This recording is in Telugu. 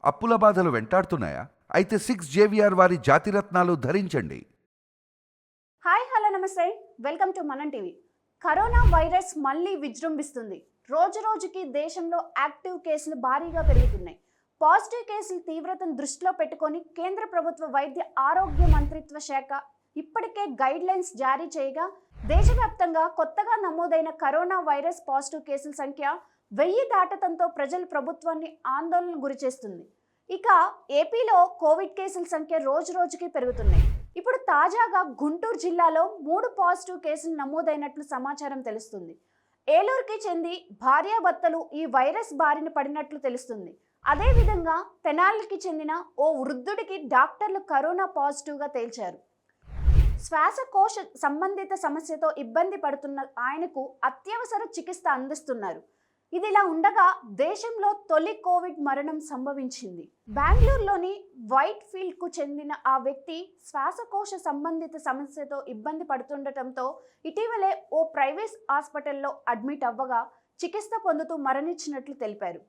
అప్పుల బాధలు వెంటాడుతున్నాయా? అయితే 6 JVR వారి జాతిరత్నాలు ధరించండి. హాయ్ హలో నమస్తే, వెల్కమ్ టు మనం టీవీ. కరోనా వైరస్ మళ్ళీ విజృంభిస్తుంది. రోజు రోజుకి దేశంలో యాక్టివ్ కేసులు భారీగా పెరుగుతున్నాయి. పాజిటివ్ కేసుల తీవ్రతను దృష్టిలో పెట్టుకొని కేంద్ర ప్రభుత్వ వైద్య ఆరోగ్య మంత్రిత్వ శాఖ ఇప్పటికే గైడ్ లైన్స్ జారీ చేయగా దేశవ్యాప్తంగా కొత్తగా నమోదైన కరోనా వైరస్ పాజిటివ్ కేసుల సంఖ్య 1000 దాటడంతో ప్రజలు ప్రభుత్వాన్ని ఆందోళనకు గురిచేస్తుంది. ఇక ఏపీలో కోవిడ్ కేసుల సంఖ్య రోజు రోజుకి పెరుగుతున్నాయి. ఇప్పుడు తాజాగా గుంటూరు జిల్లాలో 3 పాజిటివ్ కేసులు నమోదైనట్లు సమాచారం తెలుస్తుంది. ఏలూరుకి చెంది భార్యాభర్తలు ఈ వైరస్ బారిన పడినట్లు తెలుస్తుంది. అదేవిధంగా తెనాలికి చెందిన ఓ వృద్ధుడికి డాక్టర్లు కరోనా పాజిటివ్గా తేల్చారు. శ్వాసకోశ సంబంధిత సమస్యతో ఇబ్బంది పడుతున్న ఆయనకు అత్యవసర చికిత్స అందిస్తున్నారు. ఇదిలా ఉండగా దేశంలో తొలి కోవిడ్ మరణం సంభవించింది. బెంగళూరులోని వైట్ ఫీల్డ్ కు చెందిన ఆ వ్యక్తి శ్వాసకోశ సంబంధిత సమస్యతో ఇబ్బంది పడుతుండటంతో ఇటీవలే ఓ ప్రైవేట్ హాస్పిటల్లో అడ్మిట్ అవ్వగా చికిత్స పొందుతూ మరణించినట్లు తెలిపారు.